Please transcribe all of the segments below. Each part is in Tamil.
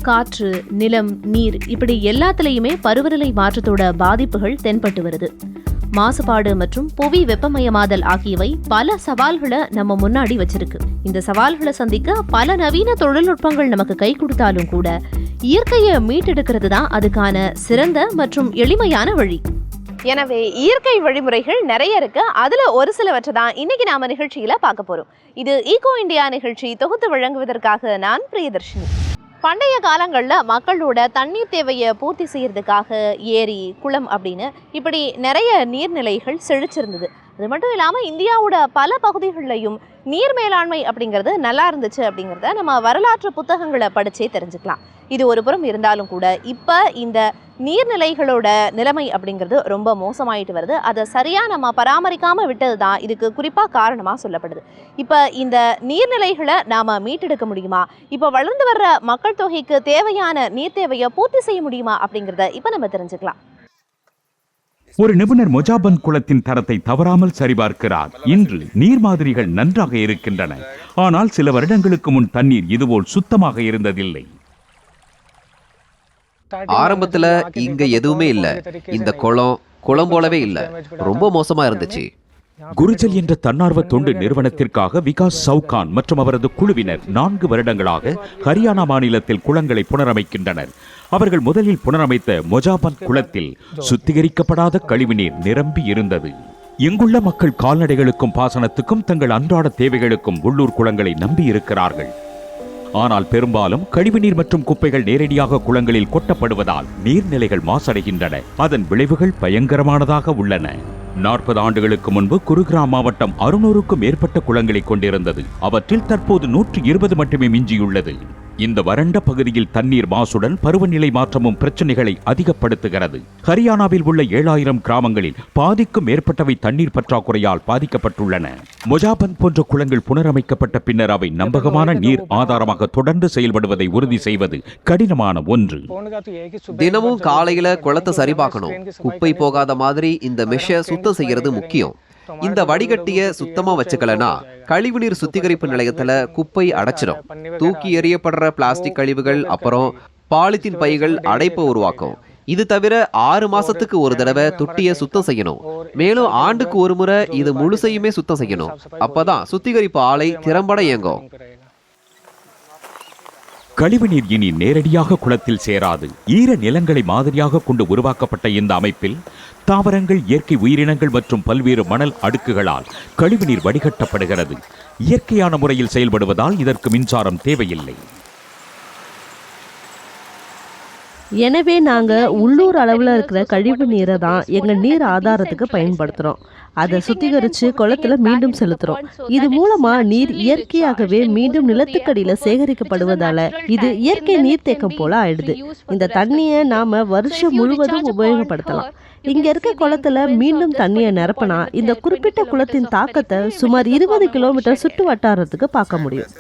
காற்று, நிலம், நீர் இப்படி எல்லாத்துலயுமே பருவநிலை மாற்றத்தோட பாதிப்புகள் தென்பட்டு வருது. மாசுபாடு மற்றும் புவி வெப்பமயமாதல் ஆகியவை பல சவால்களை நம்ம முன்னாடி வச்சிருக்கு. இந்த சவால்களை சந்திக்க பல நவீன தொழில்நுட்பங்கள் நமக்கு கை கொடுத்தாலும் கூட இயற்கையை மீட்டெடுக்கிறது தான் அதுக்கான சிறந்த மற்றும் எளிமையான வழி. எனவே இயற்கை வழிமுறைகள் நிறைய இருக்கு. அதுல ஒரு சிலவற்றை தான் இன்னைக்கு நாம நிகழ்ச்சியில பார்க்க போறோம். இது ஈகோ இந்தியா நிகழ்ச்சி தொகுத்து வழங்குவதற்காக நான் பிரியதர்ஷினி. பண்டைய காலங்களில் மக்களோட தண்ணீர் தேவையை பூர்த்தி செய்யறதுக்காக ஏரி, குளம் அப்படின்னு இப்படி நிறைய நீர்நிலைகள் செழிச்சிருந்தது. அது மட்டும் இல்லாமல் இந்தியாவோட பல பகுதிகளிலையும் நீர் மேலாண்மை அப்படிங்கிறது நல்லா இருந்துச்சு அப்படிங்கிறத நம்ம வரலாற்று புத்தகங்களை படிச்சே தெரிஞ்சுக்கலாம். இது ஒரு புறம் இருந்தாலும் கூட இப்போ இந்த நீர்நிலைகளோட நிலைமை அப்படிங்கிறது ரொம்ப மோசமாயிட்டு வருது. அதை சரியாக நம்ம பராமரிக்காமல் விட்டது தான் இதுக்கு குறிப்பாக காரணமாக சொல்லப்படுது. இப்போ இந்த நீர்நிலைகளை நாம் மீட்டெடுக்க முடியுமா? இப்போ வளர்ந்து வர்ற மக்கள் தொகைக்கு தேவையான நீர் தேவையை பூர்த்தி செய்ய முடியுமா அப்படிங்கிறத இப்போ நம்ம தெரிஞ்சுக்கலாம். ஒரு நிபுணர் மொஜாபந்த் குளத்தின் தரத்தை தவறாமல் சரிபார்க்கிறார். இன்று நீர் மாதிரிகள் நன்றாக இருக்கின்றன, ஆனால் சில வருடங்களுக்கு முன் தண்ணீர் இதுபோல் சுத்தமாக இருந்ததில்லை. ஆரம்பத்துல இங்க எதுவுமே இல்ல. இந்த குளம் போலவே இல்ல, ரொம்ப மோசமா இருந்துச்சு. குருஜல் என்ற தன்னார்வ தொண்டு நிறுவனத்திற்காக விகாஸ் சவுகான் மற்றும் அவரது குழுவினர் 4 வருடங்களாக ஹரியானா மாநிலத்தில் குளங்களை புனரமைக்கின்றனர். அவர்கள் முதலில் புனரமைத்த மொஜாபந்த் குளத்தில் சுத்திகரிக்கப்படாத கழிவுநீர் நிரம்பி இருந்தது. இங்குள்ள மக்கள் கால்நடைகளுக்கும் பாசனத்துக்கும் தங்கள் அன்றாட தேவைகளுக்கும் உள்ளூர் குளங்களை நம்பி இருக்கிறார்கள். ஆனால் பெரும்பாலும் கழிவுநீர் மற்றும் குப்பைகள் நேரடியாக குளங்களில் கொட்டப்படுவதால் நீர்நிலைகள் மாசடைகின்றன. அதன் விளைவுகள் பயங்கரமானதாக உள்ளன. 40 ஆண்டுகளுக்கு முன்பு குருகிராம் மாவட்டம் 600க்கும் மேற்பட்ட குளங்களை கொண்டிருந்தது. அவற்றில் தற்போது 120 மட்டுமே மிஞ்சியுள்ளது. இந்த வறண்ட பகுதியில் தண்ணீர் மாசுடன் பருவநிலை மாற்றமும் பிரச்சனைகளை அதிகப்படுத்துகிறது. ஹரியானாவில் உள்ள 7000 கிராமங்களில் பாதிக்கும் மேற்பட்டவை தண்ணீர் பற்றாக்குறையால் பாதிக்கப்பட்டுள்ளன. மொஜாபந்த் போன்ற குளங்கள் புனரமைக்கப்பட்ட பின்னர் அவை நம்பகமான நீர் ஆதாரமாக தொடர்ந்து செயல்படுவதை உறுதி செய்வது கடினமான ஒன்று. தினமும் காலையில குளத்தை சரிபார்க்கணும். குப்பை போகாத மாதிரி இந்த மெஷை சுத்தம் செய்யறது முக்கியம். இந்த வடிகட்டிய சுத்தமா வச்சுக்கலனா கழிவுநீர் சுத்திகரிப்பு நிலையத்துல குப்பை அடைச்சிடும். தூக்கி எறியப்படுற பிளாஸ்டிக் கழிவுகள் அப்புறம் பாலித்தீன் பைகள் அடைப்பை உருவாக்கும். இது தவிர 6 மாசத்துக்கு ஒரு தடவை தொட்டியை சுத்தம் செய்யணும். மேலும் ஆண்டுக்கு ஒரு முறை இது முழுசையுமே சுத்தம் செய்யணும். அப்பதான் சுத்திகரிப்பு ஆலை திறம்பட இயங்கும். கழிவுநீர் இனி நேரடியாக குளத்தில் சேராது. ஈர நிலங்களை மாதிரியாக கொண்டு உருவாக்கப்பட்ட இந்த அமைப்பில் தாவரங்கள், இயற்கை உயிரினங்கள் மற்றும் பல்வேறு மணல் அடுக்குகளால் கழிவுநீர் வடிகட்டப்படுகிறது. இயற்கையான முறையில் செயல்படுவதால் இதற்கு மின்சாரம் தேவையில்லை. எனவே நாங்கள் உள்ளூர் அளவில் இருக்கிற கழிவு நீரை தான் எங்கள் நீர் ஆதாரத்துக்கு பயன்படுத்துகிறோம். அதை சுத்திகரித்து குளத்தில் மீண்டும் செலுத்துகிறோம். இது மூலமாக நீர் இயற்கையாகவே மீண்டும் நிலத்துக்கடியில் சேகரிக்கப்படுவதால் இது இயற்கை நீர்த்தேக்கம் போல ஆயிடுது. இந்த தண்ணியை நாம் வருஷம் முழுவதும் உபயோகப்படுத்தலாம். இங்கே இருக்க குளத்தில் மீண்டும் தண்ணியை நிரப்பினா இந்த குறிப்பிட்ட குளத்தின் தாக்கத்தை சுமார் 20 கிலோமீட்டர் சுற்று வட்டாரத்துக்கு பார்க்க முடியும்.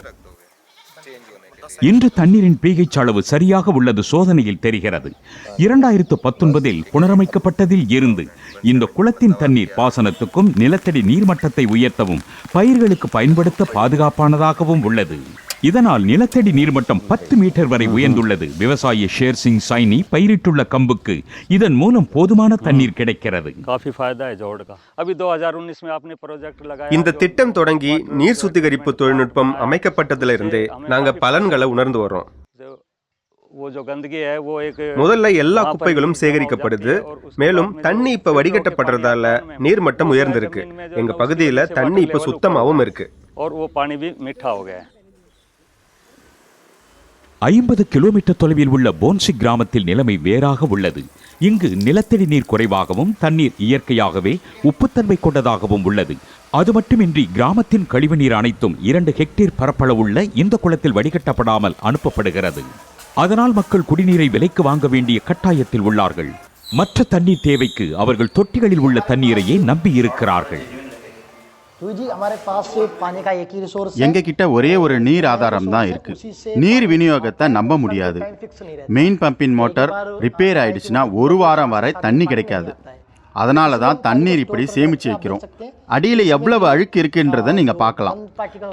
இன்று தண்ணீரின் pH அளவு சரியாக உள்ளது சோதனையில் தெரிகிறது. 2019இல் புனரமைக்கப்பட்டதில் இருந்து இந்த குளத்தின் தண்ணீர் பாசனத்துக்கும் நிலத்தடி நீர்மட்டத்தை உயர்த்தவும் பயிர்களுக்கு பயன்படுத்த பாதுகாப்பானதாகவும் உள்ளது. இதனால் நிலத்தடி நீர்மட்டம் 10 மீட்டர் வரை உயர்ந்துள்ளது. விவசாயி ஷேர் சிங் சைனி பயிரிட்டுள்ள கம்புக்கு இதன் மூலம் போதுமான தண்ணீர் கிடைக்கிறது. இந்த திட்டம் தொடங்கி நீர் சுத்திகரிப்பு தொழில்நுட்பம் அமைக்கப்பட்டதிலிருந்து நாங்க பலன்களை உணர்ந்து வரோம். முதல்ல எல்லா குப்பைகளும் சேகரிக்கப்படுது. மேலும் தண்ணி இப்ப வடிகட்டப்படுறதால நீர்மட்டம் உயர்ந்திருக்கு. எங்க பகுதியில தண்ணி இப்ப சுத்தமாவும் இருக்கு. 50 கிலோமீட்டர் தொலைவில் உள்ள போன்சி கிராமத்தில் நிலைமை வேறாக உள்ளது. இங்கு நிலத்தடி நீர் குறைவாகவும் தண்ணீர் இயற்கையாகவே உப்புத்தன்மை கொண்டதாகவும் உள்ளது. அது மட்டுமின்றி கிராமத்தின் கழிவுநீர் அனைத்தும் 2 ஹெக்டேர் பரப்பளவுள்ள இந்த குளத்தில் வடிகட்டப்படாமல் அனுப்பப்படுகிறது. அதனால் மக்கள் குடிநீரை விலைக்கு வாங்க வேண்டிய கட்டாயத்தில் உள்ளார்கள். மற்ற தண்ணீர் தேவைக்கு அவர்கள் தொட்டிகளில் உள்ள தண்ணீரையே நம்பி இருக்கிறார்கள். எங்க கிட்ட ஒரே ஒரு நீர் ஆதாரம் தான் இருக்கு. நீர் விநியோகத்தை நம்ப முடியாது. மெயின் பம்பின் மோட்டார் ரிப்பேர் ஆயிடுச்சுன்னா 1 வாரம் வரை தண்ணி கிடைக்காது. அதனால தான் தண்ணீர் இப்படி சேமிச்சு வைக்கிறோம். அடியில் எவ்வளவு அழுக்கு இருக்குன்றதை நீங்க பார்க்கலாம்.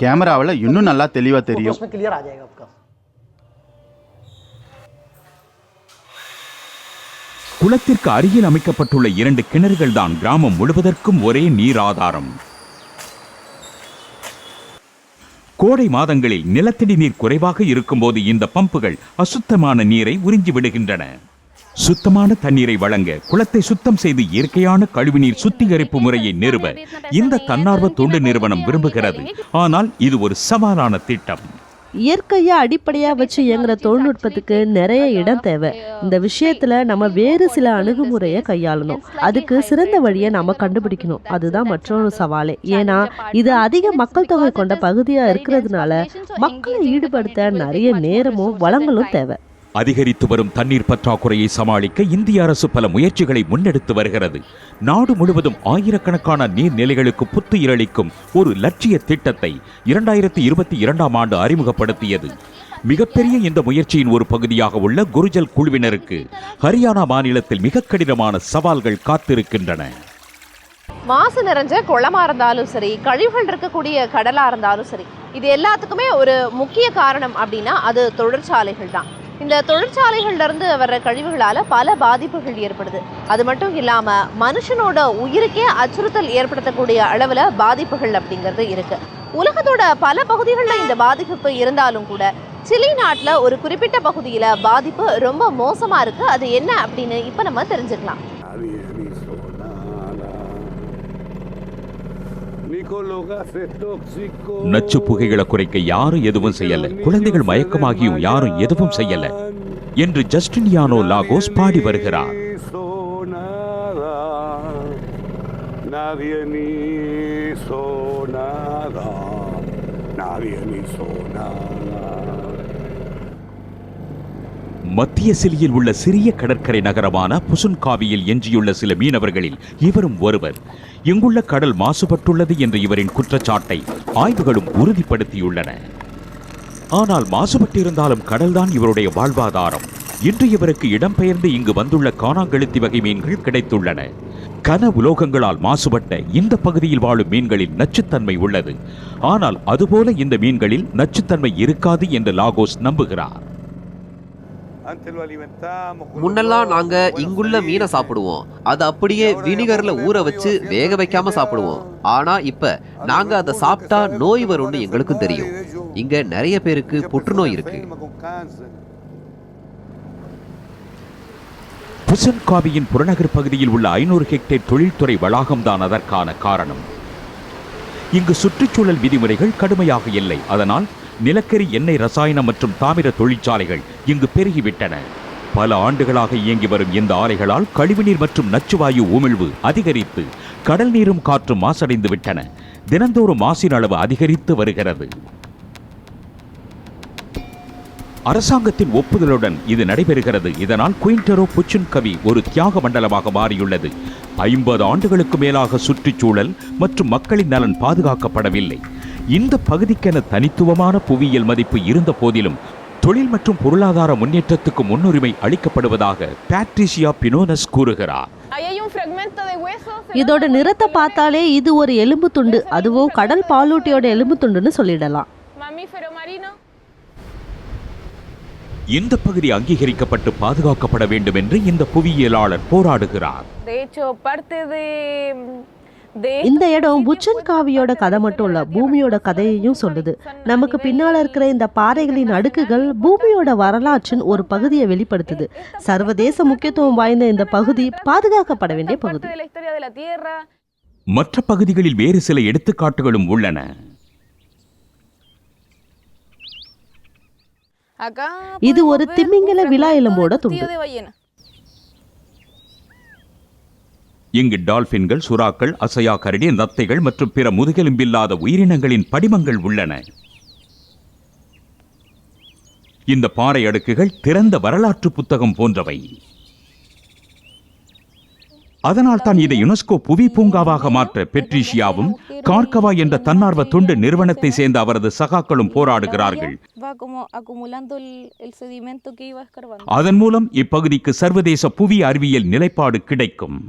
கேமராவில் இன்னும் நல்லா தெளிவா தெரியும். குளத்திற்கு அருகில் அமைக்கப்பட்டுள்ள 2 கிணறுகள் தான் கிராமம் முழுவதற்கும் ஒரே நீர் ஆதாரம். கோடை மாதங்களில் நிலத்தடி நீர் குறைவாக இருக்கும்போது இந்த பம்புகள் அசுத்தமான நீரை உறிஞ்சி விடுகின்றன. சுத்தமான தண்ணீரை வழங்க குளத்தை சுத்தம் செய்து இயற்கையான கழிவுநீர் சுத்திகரிப்பு முறையை நிறுவ இந்த தன்னார்வ தொண்டு நிறுவனம் விரும்புகிறது. ஆனால் இது ஒரு சவாலான திட்டம். இயற்கையை அடிப்படையாக வச்சு இயங்குற தொழில்நுட்பத்துக்கு நிறைய இடம் தேவை. இந்த விஷயத்துல நம்ம வேறு சில அணுகுமுறையை கையாளணும். அதுக்கு சிறந்த வழியை நம்ம கண்டுபிடிக்கணும். அதுதான் மற்றொரு சவாலே. ஏன்னா இது அதிக மக்கள் தொகை கொண்ட பகுதியா இருக்கிறதுனால மக்களை ஈடுபடுத்த நிறைய நேரமும் வளங்களும் தேவை. அதிகரித்து வரும் தண்ணீர் பற்றாக்குறையை சமாளிக்க இந்திய அரசு பல முயற்சிகளை முன்னெடுத்து வருகிறது. நாடு முழுவதும் ஆயிரக்கணக்கான நீர்நிலைகளுக்கு புத்துயிரளிக்கும் ஒரு லட்சிய திட்டத்தை 2022ஆம் ஆண்டு அறிமுகப்படுத்தியது. மிகப்பெரிய இந்த முயற்சியின் ஒரு பகுதியாக உள்ள குருஜல் குழுவினருக்கு ஹரியானா மாநிலத்தில் மிக கடினமான சவால்கள் காத்திருக்கின்றன. மாசு நிறைஞ்ச குளமா இருந்தாலும் சரி, கழிவுகள் இருக்கக்கூடிய கடலா இருந்தாலும் சரி, இது எல்லாத்துக்குமே ஒரு முக்கிய காரணம் அப்படின்னா அது தொழிற்சாலைகள் தான். இந்த தொழிற்சாலைகள்ல இருந்து வர்ற கழிவுகளால பல பாதிப்புகள் ஏற்படுது. அது மட்டும் இல்லாம மனுஷனோட உயிருக்கே அச்சுறுத்தல் ஏற்படுத்தக்கூடிய அளவுல பாதிப்புகள் அப்படிங்கிறது இருக்கு. உலகத்தோட பல பகுதிகளில் இந்த பாதிப்பு இருந்தாலும் கூட சிலி நாட்டுல ஒரு குறிப்பிட்ட பகுதியில பாதிப்பு ரொம்ப மோசமா இருக்கு. அது என்ன அப்படின்னு இப்ப நம்ம தெரிஞ்சுக்கலாம். நச்சு புகைகளை குறைக்க யாரும் எதுவும் செய்யல, குழந்தைகள் மயக்கமாகியும் யாரும் எதுவும் செய்யல என்று ஜஸ்டினியானோ லாகோஸ் பாடி வருகிறார். மத்திய சிலியில் உள்ள சிறிய கடற்கரை நகரமான புசுன்காவியில் எஞ்சியுள்ள சில மீனவர்களில் இவரும் ஒருவர். இங்குள்ள கடல் மாசுபட்டுள்ளது என்ற இவரின் குற்றச்சாட்டை ஆய்வுகளும் உறுதிப்படுத்தியுள்ளன. ஆனால் மாசுபட்டிருந்தாலும் கடல்தான் இவருடைய வாழ்வாதாரம். இன்று இவருக்கு இடம்பெயர்ந்து இங்கு வந்துள்ள காணாங்கெழுத்தி வகை மீன்கள் கிடைத்துள்ளன. கன உலோகங்களால் மாசுபட்ட இந்த பகுதியில் வாழும் மீன்களில் நச்சுத்தன்மை உள்ளது. ஆனால் அதுபோல இந்த மீன்களில் நச்சுத்தன்மை இருக்காது என்று லாகோஸ் நம்புகிறார். முன்னெல்லாம் நாங்க இங்குள்ள மீனை சாப்பிடுவோம். அது அப்படியே வினிகர்ல ஊற வச்சு வேக வைக்காம சாப்பிடுவோம். ஆனா இப்ப நாங்க அதை சாப்பிட்டா நோய் வரும்னு எங்களுக்கும் தெரியும். இங்க நிறைய பேருக்கு புற்றுநோய் இருக்கு. புசன்காவியின் புறநகர் பகுதியில் உள்ள 500 ஹெக்டேர் தொழில்துறை வளாகம்தான் அதற்கான காரணம். இங்கு சுற்றுச்சூழல் விதிமுறைகள் கடுமையாக இல்லை. அதனால் நிலக்கரி, எண்ணெய், ரசாயனம் மற்றும் தாமிர தொழிற்சாலைகள் இங்கு பெருகிவிட்டன. பல ஆண்டுகளாக இயங்கி வரும் இந்த ஆலைகளால் கழிவுநீர் மற்றும் நச்சுவாயு உமிழ்வு அதிகரித்து கடல் நீரும் காற்றும் மாசடைந்து விட்டன. தினந்தோறும் மாசின் அளவு அதிகரித்து வருகிறது. அரசாங்கத்தின் ஒப்புதலுடன் இது நடைபெறுகிறது. இதனால் குயின்டரோ புச்சுன்கவி ஒரு தியாக மண்டலமாக மாறியுள்ளது. 50 ஆண்டுகளுக்கு மேலாக சுற்றுச்சூழல் மற்றும் மக்களின் நலன் பாதுகாக்கப்படவில்லை. இந்த பகுதிக்கென தனித்துவமான புவியியல் மதிப்பு இருந்த போதிலும் தொழில் மற்றும் பொருளாதார முன்னேற்றத்துக்கு முன்னுரிமை அளிக்கப்படுவதாக பேட்ரிசியா பினோனஸ் கூறுகிறார். இதோட நிறத்தை பார்த்தாலே இது ஒரு எலும்பு துண்டு, அதுவும் கடல் பாலூட்டியோட எலும்பு துண்டுன்னு சொல்லிடலாம். இந்த பகுதி அங்கீகரிக்கப்பட்டு பாதுகாக்கப்பட வேண்டும் என்று இந்த புவியியலாளர் போராடுகிறார். இந்த இடம் புச்சன்காவியோட கதை மட்டும் இல்ல, பூமியோட கதையையும் சொல்லுது. நமக்கு பின்னால இருக்கிற இந்த பாறைகளின் அடுக்குகள் பூமியோட வரலாற்றின் ஒரு பகுதியை வெளிப்படுத்துது. சர்வதேச முக்கியத்துவம் வாய்ந்த இந்த பகுதி பாதுகாக்கப்பட வேண்டிய பகுதி. மற்ற பகுதிகளில் வேறு சில எடுத்துக்காட்டுகளும் உள்ளன. இது ஒரு திமிங்கல விலா எலும்போட துண்டு. இங்கு டால்பின்கள், சுறாக்கள், அசையா கரடி, நத்தைகள் மற்றும் பிற முதுகெலும்பில்லாத உயிரினங்களின் படிமங்கள் உள்ளன. இந்த பாறை அடுக்குகள் திறந்த வரலாற்று புத்தகம் போன்றவை. அதனால் தான் இதை யுனெஸ்கோ புவி பூங்காவாக மாற்ற பெட்ரிஷியாவும் கார்கவா என்ற தன்னார்வ தொண்டு நிறுவனத்தை சேர்ந்த அவரது சகாக்களும் போராடுகிறார்கள். அதன் மூலம் இப்பகுதிக்கு சர்வதேச புவி அறிவியல் நிலைப்பாடு கிடைக்கும்.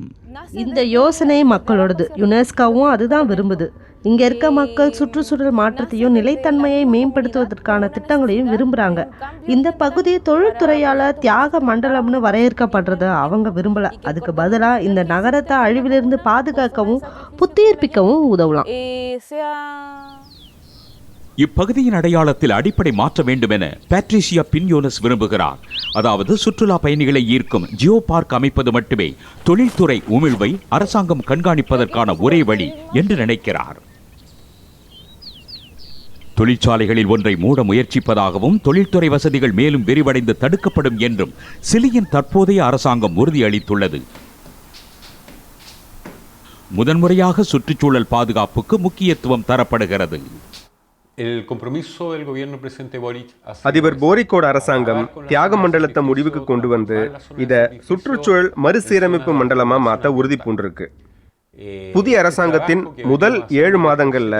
இந்த யோசனை மக்களோடது. யுனெஸ்கோவும் அதுதான் விரும்புது. இங்க இருக்க மக்கள் சுற்றுச்சூழல் மாற்றத்தையும் நிலைத்தன்மையை மேம்படுத்துவதற்கான திட்டங்களையும் விரும்புறாங்க. இந்த பகுதி தொழில்துறையால தியாக மண்டலம்னு வரையறுக்கப்படுறத அவங்க விரும்பல. அதுக்கு பதிலா இந்த நகரத்தை அழிவிலிருந்து பாதுகாக்கவும் புத்துயிர்ப்பிக்கவும் உதவலாம். இப்பகுதியின் அடையாளத்தில் அடிப்படை மாற்ற வேண்டும் என பேட்ரிஷியா பின்யோனஸ் விரும்புகிறார். அதாவது சுற்றுலா பயணிகளை ஈர்க்கும் ஜியோ பார்க் அமைப்பது மட்டுமே தொழில்துறை உமிழ்வை அரசாங்கம் கண்காணிப்பதற்கான ஒரே வழி என்று நினைக்கிறார். தொழிற்சாலைகளில் ஒன்றை மூட முயற்சிப்பதாகவும் தொழில்துறை வசதிகள் மேலும் விரிவடைந்து தடுக்கப்படும் என்றும் சிலியின் தற்போதைய அரசாங்கம் உறுதியளித்துள்ளது. முதன்முறையாக சுற்றுச்சூழல் பாதுகாப்புக்கு முக்கியத்துவம் தரப்படுகிறது. அதிபர் போரிக்கோட அரசாங்கம் தியாக மண்டலத்தை முடிவுக்கு கொண்டு வந்து இத சுற்றுச்சூழல் மறுசீரமைப்பு மண்டலமா மாத்த உறுதி பூண்டிருக்கு. புதிய அரசாங்கத்தின் முதல் 7 மாதங்கள்ல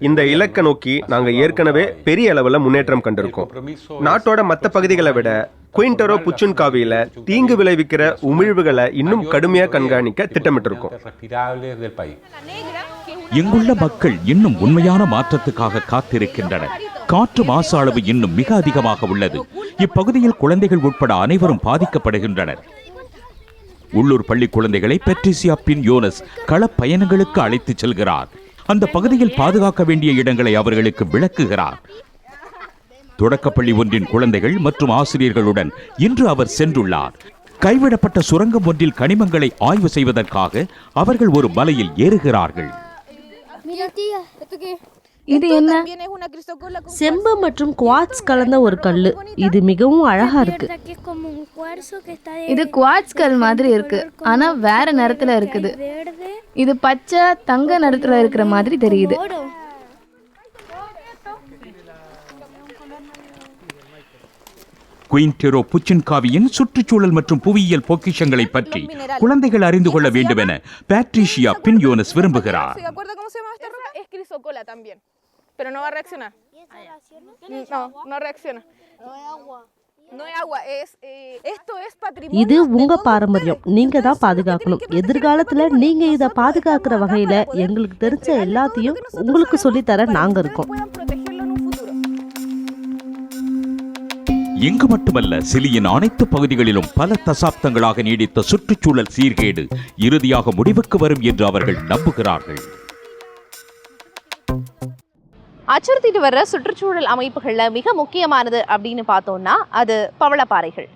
இந்த இலக்கை நோக்கி நாங்க ஏற்கனவே பெரிய அளவுல முன்னேற்றம் கண்டிருக்கோம். நாட்டோட மற்ற பகுதிகளை விட குயின்டரோ புச்சுன்காவியில தீங்கு விளைவிக்கிற உமிழ்வுகளை இன்னும் கடுமையா கண்காணிக்க திட்டமிட்டிருக்கோம். இங்குள்ள மக்கள் இன்னும் உண்மையான மாற்றத்துக்காக காத்திருக்கின்றனர். காற்று மாசு அளவு இன்னும் மிக அதிகமாக உள்ளது. இப்பகுதியில் குழந்தைகள் உட்பட அனைவரும் பாதிக்கப்படுகின்றனர். உள்ளூர் பள்ளி குழந்தைகளை பேட்ரிஷியா பின்யோனஸ் கள பயணங்களுக்கு அழைத்துச் செல்கிறார். அந்த பகுதியில் பாதுகாக்க வேண்டிய இடங்களை அவர்களுக்கு விளக்குகிறார். தொடக்கப்பள்ளி ஒன்றின் குழந்தைகள் மற்றும் ஆசிரியர்களுடன் இன்று அவர் சென்றுள்ளார். கைவிடப்பட்ட சுரங்கம் ஒன்றில் கனிமங்களை ஆய்வு செய்வதற்காக அவர்கள் ஒரு மலையில் ஏறுகிறார்கள். இது என்ன? செம்பு மற்றும் குவார்ட்ஸ் கலந்த ஒரு கல்லு. இது மிகவும் அழகா இருக்கு. இது குவார்ட்ஸ் கல் மாதிரி இருக்கு, ஆனா வேற நிறத்துல இருக்குது. இது பச்சை தங்க நிறத்துல இருக்கிற மாதிரி தெரியுது. குயின்டெரோ புச்சின்காவியின் சுற்றுச்சூழல் மற்றும் புவியியல் பொக்கிஷங்களை பற்றி குழந்தைகள் அறிந்து கொள்ள வேண்டும் என பேட்ரிஷியா பின்யோனஸ் விரும்புகிறார். இது உங்க பாரம்பரியம், நீங்க தான் பாதுகாக்கணும். எதிர்காலத்துல நீங்க இத பாதுகாக்கிற வகையில எங்களுக்கு தெரிஞ்ச எல்லாத்தையும் உங்களுக்கு சொல்லித்தர நாங்க இருக்கோம். இங்கு மட்டுமல்ல, சிலியின் அனைத்து பகுதிகளிலும் பல தசாப்தங்களாக நீடித்த சுற்றுச்சூழல் சீர்கேடு இறுதியாக முடிவுக்கு வரும் என்று அவர்கள் நம்புகிறார்கள். அச்சுறுத்திட்டு வர்ற சுற்றுச்சூழல் அமைப்புகள்ல மிக முக்கியமானது அப்படின்னு பார்த்தோம்னா அது பவளப்பாறைகள்.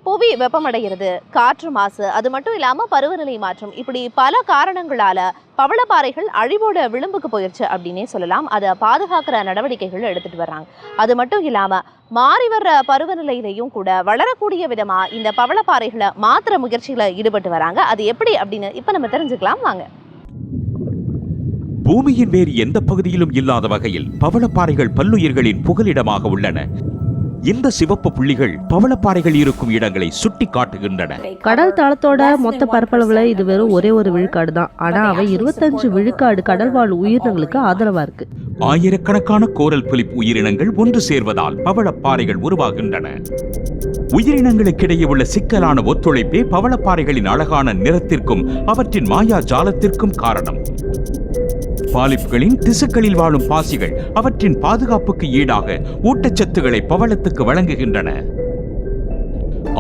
புவி வெப்பமடைகிறது, காற்று மாசு, அது மட்டும் இல்லாம பருவநிலை மாற்றம், இப்படி பல காரணங்களால பவளப்பாறைகள் அழிவோட விளிம்புக்கு போயிடுச்சு அப்படின்னே சொல்லலாம். அதை பாதுகாக்கிற நடவடிக்கைகள் எடுத்துட்டு வர்றாங்க. அது மட்டும் இல்லாம மாறி வர்ற பருவநிலையிலையும் கூட வளரக்கூடிய விதமா இந்த பவளப்பாறைகளை மாத்திர முயற்சிகளை ஈடுபட்டு வராங்க. அது எப்படி அப்படின்னு இப்ப நம்ம தெரிஞ்சுக்கலாம் வாங்க. பூமியின் வேறு எந்த பகுதியிலும் இல்லாத வகையில் பவளப்பாறைகள் பல்லுயிர்களின் புகலிடமாக உள்ளன. இந்த சிவப்பு புள்ளிகள் பவளப்பாறைகள் இருக்கும் இடங்களை சுட்டி காட்டுகின்றன. கடல் தளத்தோட மொத்த பரப்பளவுல இது வெறும் ஒரே ஒரு விழுக்காடு தான். ஆனா அவை 25 விழுக்காடு கடல்வாழ் உயிரினங்களுக்கு ஆதரவா இருக்கு. ஆயிரக்கணக்கான கோரல் புலிப் உயிரினங்கள் ஒன்று சேர்வதால் பவளப்பாறைகள் உருவாகின்றன. உயிரினங்களுக்கிடையே உள்ள சிக்கலான ஒத்துழைப்பே பவளப்பாறைகளின் அழகான நிறத்திற்கும் அவற்றின் மாயா ஜாலத்திற்கும் காரணம். பாலிப்புகளின் திசுக்களில் வாழும் பாசிகள் அவற்றின் பாதுகாப்புக்கு ஈடாக ஊட்டச்சத்துக்களை பவளத்துக்கு வழங்குகின்றன.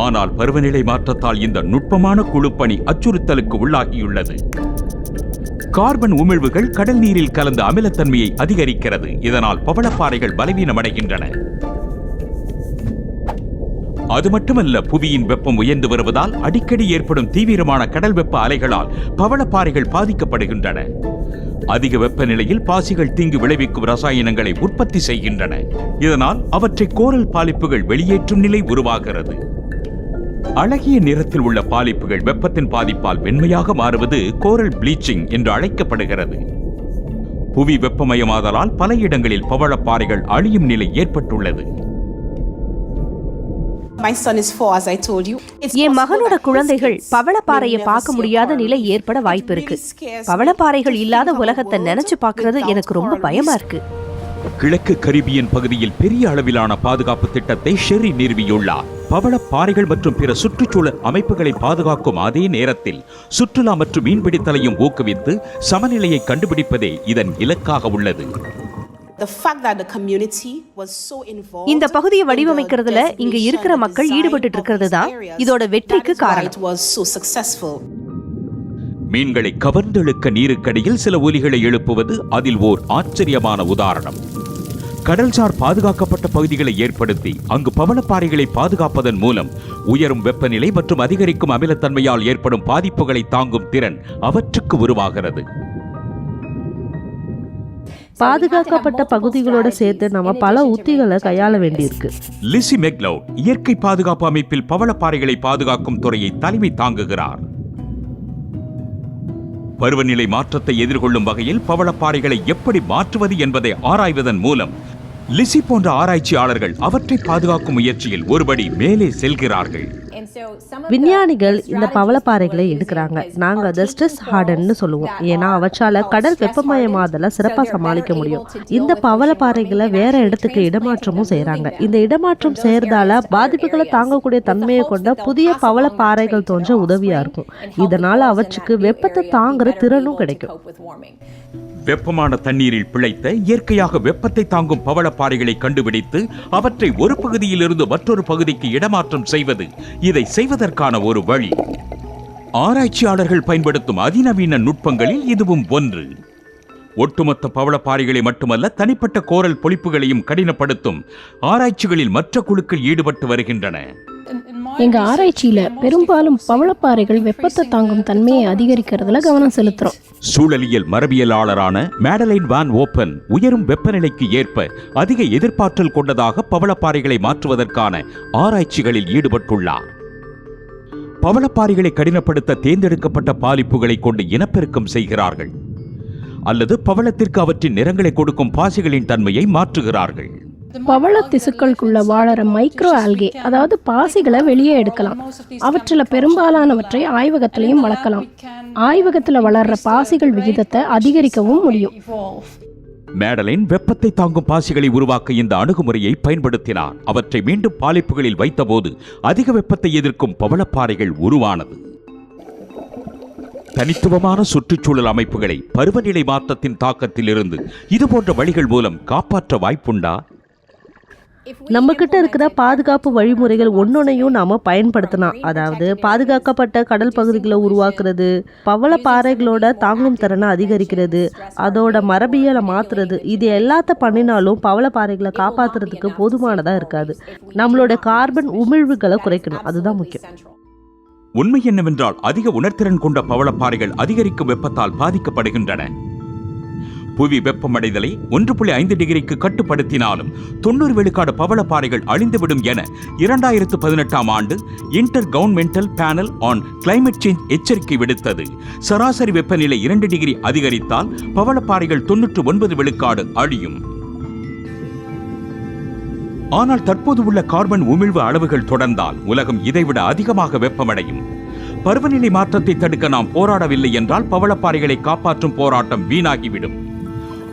ஆனால் பருவநிலை மாற்றத்தால் இந்த நுட்பமான குழுப்பணி அச்சுறுத்தலுக்கு உள்ளாகியுள்ளது. கார்பன் உமிழ்வுகள் கடல் நீரில் கலந்த அமிலத்தன்மையை அதிகரிக்கிறது. இதனால் பவளப்பாறைகள் பலவீனமடைகின்றன. அது மட்டுமல்ல, புவியின் வெப்பம் உயர்ந்து வருவதால் அடிக்கடி ஏற்படும் தீவிரமான கடல் வெப்ப அலைகளால் பவளப்பாறைகள் பாதிக்கப்படுகின்றன. அதிக வெப்பநிலையில் பாசிகள் தீங்கு விளைவிக்கும் ரசாயனங்களை உற்பத்தி செய்கின்றன. இதனால் அவற்றை கோரல் பாலிப்புகள் வெளியேற்றும் நிலை உருவாகிறது. அழகிய நிறத்தில் உள்ள பாலிப்புகள் வெப்பத்தின் பாதிப்பால் வெண்மையாக மாறுவது கோரல் ப்ளீச்சிங் என்று அழைக்கப்படுகிறது. புவி வெப்பமயமாதலால் பல இடங்களில் பவளப்பாறைகள் அழியும் நிலை ஏற்பட்டுள்ளது. என் மகனோட குழந்தைகள் பவளப்பாறையை பார்க்க முடியாத நிலை ஏற்பட வாய்ப்பு இருக்கு. பவளப்பாறைகள் இல்லாத உலகத்தை நினைச்சு பார்க்கிறது எனக்கு ரொம்ப பயமா இருக்கு. கிழக்கு கரிபியன் பகுதியில் பெரிய அளவிலான பாதுகாப்பு திட்டத்தை ஷெர்ரி நிறுவியுள்ளார். பவளப்பாறைகள் மற்றும் பிற சுற்றுச்சூழல் அமைப்புகளை பாதுகாக்கும் அதே நேரத்தில் சுற்றுலா மற்றும் மீன்பிடித்தலையும் ஊக்குவித்து சமநிலையை கண்டுபிடிப்பதே இதன் இலக்காக உள்ளது. இந்த பகுதியை வடிவமைக்கிறதுல இங்க இருக்கிற மக்கள் ஈடுபட்டு இருக்கிறது தான் இதோட வெற்றிக்கு காரணம். மீன்களை கவர்ந்தெழுக்க நீருக்கடியில் சில ஒலிகளை எழுப்புவது அதில் ஓர் ஆச்சரியமான உதாரணம். கடல்சார் பாதுகாக்கப்பட்ட பகுதிகளை ஏற்படுத்தி அங்கு பவளப்பாறைகளை பாதுகாப்பதன் மூலம் உயரும் வெப்பநிலை மற்றும் அதிகரிக்கும் அமிலத்தன்மையால் ஏற்படும் பாதிப்புகளை தாங்கும் திறன் அவற்றுக்கு உருவாகிறது. பாதுகாக்கப்பட்ட பகுதிகளோட சேர்த்து நம்ம பல உத்திகளை கையாள வேண்டியிருக்கு. லிசி மெக்லவுட் இயற்கை பாதுகாப்பு அமைப்பில் பவளப்பாறைகளை பாதுகாக்கும் துறையை தலைமை தாங்குகிறார். பருவநிலை மாற்றத்தை எதிர்கொள்ளும் வகையில் பவளப்பாறைகளை எப்படி மாற்றுவது என்பதை ஆராய்வதன் மூலம் லிசி போன்ற ஆராய்ச்சியாளர்கள் அவற்றை பாதுகாக்கும் முயற்சியில் ஒருபடி மேலே செல்கிறார்கள். விஞ்ஞானிகள் இந்த பவளப்பாறைகளை எடுக்கிறாங்க. நாங்க அதை ஸ்ட்ரெஸ் ஹார்டன்னு சொல்லுவோம். ஏன்னா அவற்றால கடல் வெப்பமயமாதலை சிறப்பாக சமாளிக்க முடியும். இந்த பவளப்பாறைகளை வேற இடத்துக்கு இடமாற்றமும் செய்யறாங்க. இந்த இடமாற்றம் செய்யறதால பாதிப்புகளை தாங்கக்கூடிய தன்மையை கொண்ட புதிய பவளப்பாறைகள் தோன்ற உதவியா இருக்கும். இதனால அவற்றுக்கு வெப்பத்தை தாங்குற திறனும் கிடைக்கும். வெப்பமான தண்ணீரில் பிழைத்த இயற்கையாக வெப்பத்தை தாங்கும் பவளப்பாறைகளை கண்டுபிடித்து அவற்றை ஒரு பகுதியிலிருந்து மற்றொரு பகுதிக்கு இடமாற்றம் செய்வது இதை செய்வதற்கான ஒரு வழி. ஆராய்ச்சியாளர்கள் பயன்படுத்தும் அதிநவீன நுட்பங்களில் இதுவும் ஒன்று. ஒட்டுமொத்த பவளப்பாறைகளை மட்டுமல்ல, தனிப்பட்ட கோரல் பொழிப்புகளையும் கடினப்படுத்தும் ஆராய்ச்சிகளில் மற்ற குழுக்கள் ஈடுபட்டு வருகின்றன. எங்க ஆராய்ச்சியில பெரும்பாலும் பவளப்பாறைகள் வெப்பத்தை தாங்கும் தன்மையை அதிகரிக்கிறதுல கவனம் செலுத்துறோம். சூழலியல் மரபியலாளரான மேடலைன் வான் ஓப்பன் உயரும் வெப்பநிலைக்கு ஏற்ப அதிக எதிர்ப்பாற்றல் கொண்டதாக பவளப்பாறைகளை மாற்றுவதற்கான ஆராய்ச்சிகளில் ஈடுபட்டுள்ளார். பவளப்பாறைகளை கடினப்படுத்த தேர்ந்தெடுக்கப்பட்ட பாலிப்புகளை கொண்டு இனப்பெருக்கம் செய்கிறார்கள் அல்லது பவளத்திற்கு அவற்றின் நிறங்களை கொடுக்கும் பாசிகளின் தன்மையை மாற்றுகிறார்கள். பவள திசுக்களுக்குள்ள வாழற மைக்ரோ ஆல்கே, அதாவது பாசிகளை வெளியே எடுக்கலாம். அவற்றில் பெரும்பாலானவற்றை ஆய்வகத்திலையும் வளர்க்கலாம். ஆய்வகத்தில் வளர்ற பாசிகள் விகிதத்தை அதிகரிக்கவும் முடியும். மேடலின் வெப்பத்தை தாங்கும் பாசிகளை உருவாக்க இந்த அணுகுமுறையை பயன்படுத்தினார். அவற்றை மீண்டும் பாலிப்புகளில் வைத்தபோது அதிக வெப்பத்தை எதிர்க்கும் பவளப்பாறைகள் உருவானது. தனித்துவமான சுற்றுச்சூழல் அமைப்புகளை பருவநிலை மாற்றத்தின் தாக்கத்தில் இருந்து இதுபோன்ற வழிகள் மூலம் காப்பாற்ற வாய்ப்புண்டா? நம்ம கிட்ட இருக்கிற பாதுகாப்பு வழிமுறைகள் ஒன்னொன்னையும் நாம பயன்படுத்தலாம். அதாவது பாதுகாக்கப்பட்ட கடல் பகுதிகளை உருவாக்குறது, பவளப்பாறைகளோட தாங்கும் திறனை அதிகரிக்கிறது, அதோட மரபியலை மாத்துறது. இது எல்லாத்த பண்ணினாலும் பவளப்பாறைகளை காப்பாத்துறதுக்கு போதுமானதா இருக்காது. நம்மளோட கார்பன் உமிழ்வுகளை குறைக்கணும், அதுதான் முக்கியம். உண்மை என்னவென்றால் அதிக உணர்திறன் கொண்ட பவளப்பாறைகள் அதிகரிக்கும் வெப்பத்தால் பாதிக்கப்படுகின்றன. புவி வெப்பமடைதலை 1.5 டிகிரிக்கு கட்டுப்படுத்தினாலும் 90 விழுக்காடு பவளப்பாறைகள் அழிந்துவிடும் என 2018ஆம் ஆண்டு inter governmental panel on climate change எச்சரிக்கை விடுத்தது. சராசரி வெப்பநிலை 2 டிகிரி அதிகரித்தால் பவளப்பாறைகள் 99 விழுக்காடு அழியும். ஆனால் தற்போது உள்ள கார்பன் உமிழ்வு அளவுகள் தொடர்ந்தால் உலகம் இதைவிட அதிகமாக வெப்பமடையும். பருவநிலை மாற்றத்தை தடுக்க நாம் போராடவில்லை என்றால் பவளப்பாறைகளை காப்பாற்றும் போராட்டம் வீணாகிவிடும்.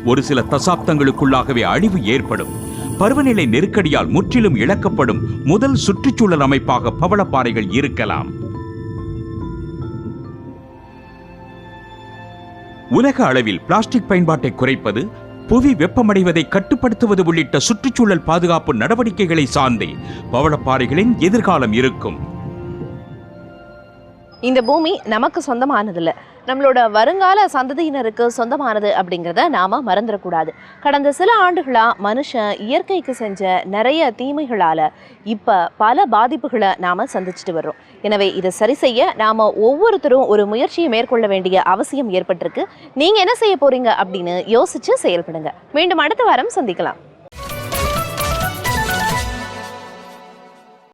ஒரு சில தசாப்தங்களுக்குள்ளாகவே அழிவு ஏற்படும். பருவநிலை நெருக்கடியால் முற்றிலும் இழக்கப்படும் முதல் சுற்றுச்சூழல் அமைப்பாக பவளப்பாறைகள் இருக்கலாம். உலக அளவில் பிளாஸ்டிக் பயன்பாட்டை குறைப்பது, புவி வெப்பமடைவதை கட்டுப்படுத்துவது உள்ளிட்ட சுற்றுச்சூழல் பாதுகாப்பு நடவடிக்கைகளை சார்ந்தே பவளப்பாறைகளின் எதிர்காலம் இருக்கும். இந்த பூமி நமக்கு சொந்தமானதில்லை, நம்மளோட வருங்கால சந்ததியினருக்கு சொந்தமானது அப்படிங்கிறத நாம மறந்துடக்கூடாது. கடந்த சில ஆண்டுகளா மனுஷன் இயற்கைக்கு செஞ்ச நிறைய தீமைகளால இப்ப பல பாதிப்புகளை நாம சந்திச்சுட்டு வர்றோம். எனவே இதை சரி செய்ய நாம ஒவ்வொருத்தரும் ஒரு முயற்சியை மேற்கொள்ள வேண்டிய அவசியம் ஏற்பட்டிருக்கு. நீங்க என்ன செய்ய போறீங்க அப்படின்னு யோசிச்சு செயல்படுங்க. மீண்டும் அடுத்த வாரம் சந்திக்கலாம்.